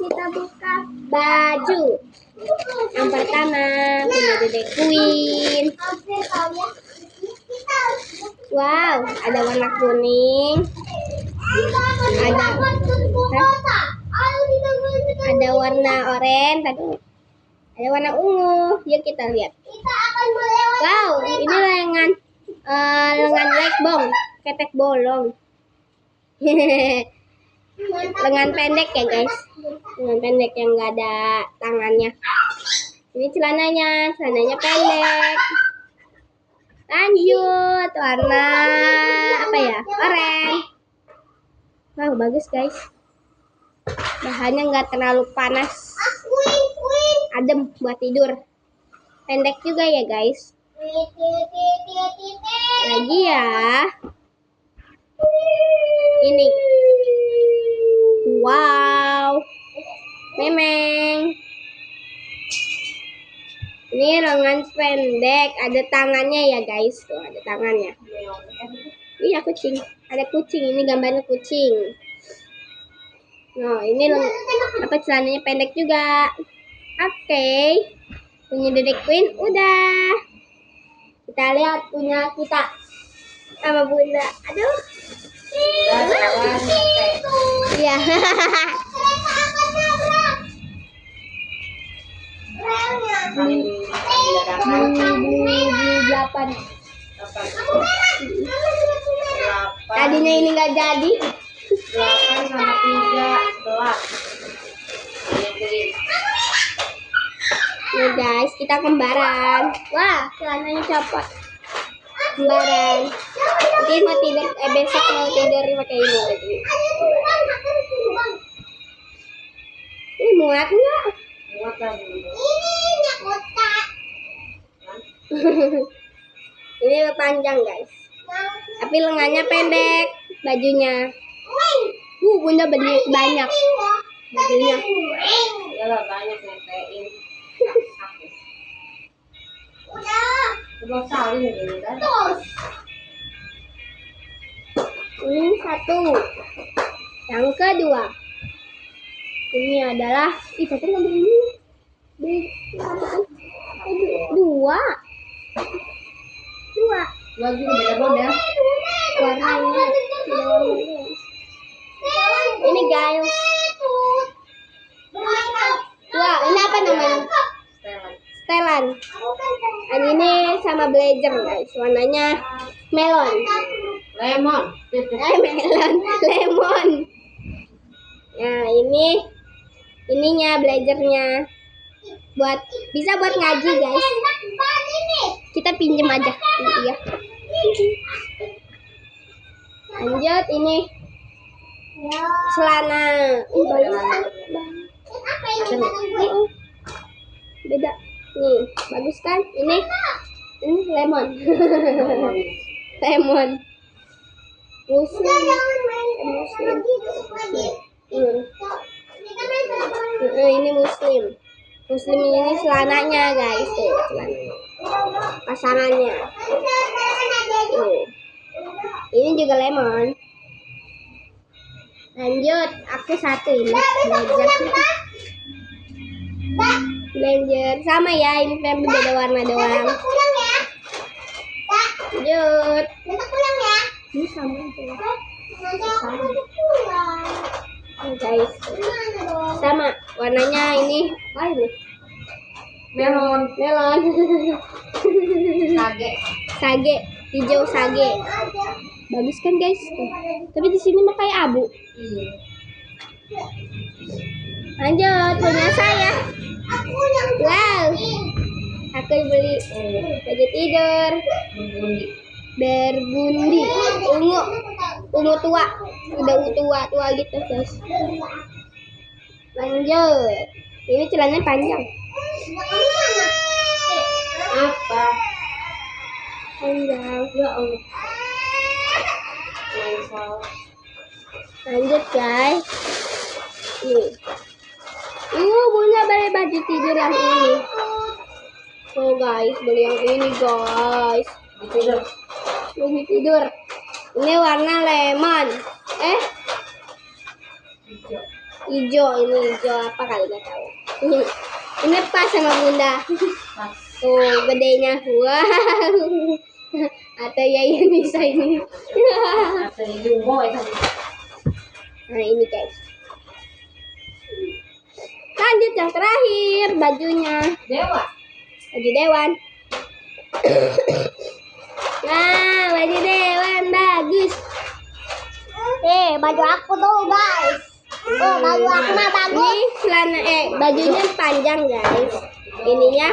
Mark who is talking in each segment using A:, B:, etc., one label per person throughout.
A: kita buka baju. Yang pertama punya Dede Queen. Wow, ada warna kuning. Ada warna oranye. Ada warna ungu. Yuk kita lihat. Wow, ini lengan legbong, ketek bolong. Lengan pendek ya guys, lengan pendek yang nggak ada tangannya. Ini celananya pendek. Lanjut warna apa ya, oranye. Wow, bagus guys, bahannya nggak terlalu panas, adem buat tidur. Pendek juga ya guys. Lagi ya, ini wow, memeng. Ini lengan pendek, ada tangannya ya guys. Tuh ada tangannya. Iya kucing, ada kucing. Ini gambarnya kucing. Nah ini celananya pendek juga. Oke. Punya Dede Queen udah. Kita lihat punya kita sama Bunda. Aduh. Iya. Delapan. Tadinya ini nggak jadi.
B: 8 sama 3, 11.
A: Nih guys, kita kembaran. Wah, celananya copot. Kembaran. Mungkin mau tidur, besok mau tidur pakai ini lagi. Ini muat nggak?
B: Muat lagi.
A: Ini panjang guys. Tapi lengannya pendek, bajunya. Bunda beli banyak bajunya.
B: Iyalah banyak netein. Udah salin gitu kan.
A: Ini satu. Yang kedua, ini adalah tadi ngambil ini. Dua
B: Juga beda-beda.
A: warnanya. Ini guys. Wah, ini apa namanya? Setelan. Ini sama blazer guys. Warnanya melon.
B: Lemon.
A: Lemon. Nah, ininya blazernya. Bisa buat ngaji guys. Kita pinjem aja. Iya. Lanjut ini celana. Beda. Nih, bagus kan? Ini lemon. Lemon. Muslim. Ini muslim. Muslim ini celananya guys. Tuh, celananya. Pasangannya. Ini juga lemon. Lanjut, aku satu ini blazer sama ya, ini kan beda warna doang. Lanjut. Ini sama aja. Guys, sama warnanya ini. Wah ini
B: Melon.
A: Sage, hijau sage. Bagus kan guys? Tapi di sini mah kayak abu.
B: Iya.
A: Lanjut, punya saya. Wow, aku beli baju tidur berbundi ungu tua, udah tua gitu guys. Lanjut, ini celananya panjang.
B: Apa?
A: Panjang.
B: Ya Allah.
A: Lanjut guys. Nih. Punya beli baju tidur yang ini. Oh guys, beli yang ini guys. Baju tidur. Ini warna lemon. Hijau, ini hijau apa kali nggak tahu. Ini pas sama bunda.
B: Pas.
A: Tuh gedenya, wow. Atau ya yang bisa ini.
B: Atau yang jumbo itu.
A: Nah ini guys. Lanjut yang terakhir, bajunya.
B: Dewa.
A: Baju Dewan. Nah, baju Dewan bagus. Baju aku tuh guys. Oh, baju aku mah bagus. Ini celana bajunya panjang guys. Ininya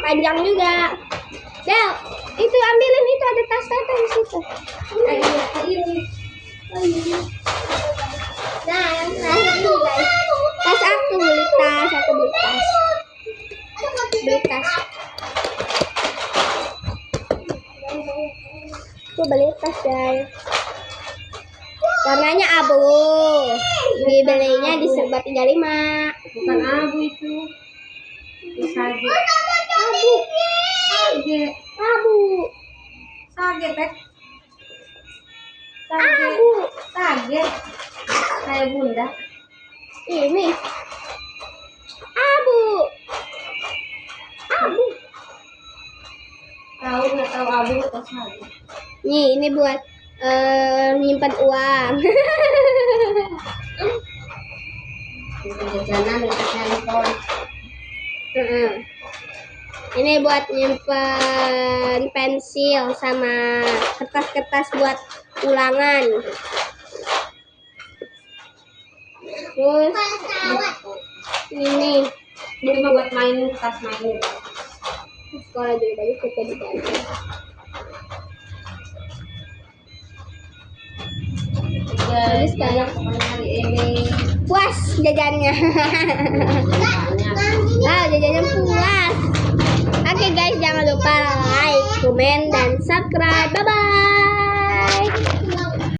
A: panjang juga. Del, itu ambilin itu ada tas di situ.
B: Ini.
A: Nah, yang terakhir ini guys. Tas aku beli tas, Beli tas. Aku beli tas guys. Warnanya abu. Dibelinya di Serba 35.
B: Bukan abu itu. Itu sage.
A: Abu.
B: Sage.
A: Abu.
B: Sage, Pek. Sage.
A: Abu.
B: Sage. Kayak bunda.
A: Ini. Abu. Abu.
B: Tahu nggak tahu abu atau sage?
A: Nih, ini buat nyimpan uang.
B: Jajanan untuk handphone.
A: Ini buat nyimpan pensil sama kertas-kertas buat ulangan. Terus ini
B: Ini mah buat main, tas main.
A: sekolah juga banyak kita di dalam.
B: Ya,
A: Bagus kan?
B: pokoknya hari ini.
A: Puas jajannya. Wow, jajannya puas. Oke guys, jangan lupa like, komen, dan subscribe. Bye.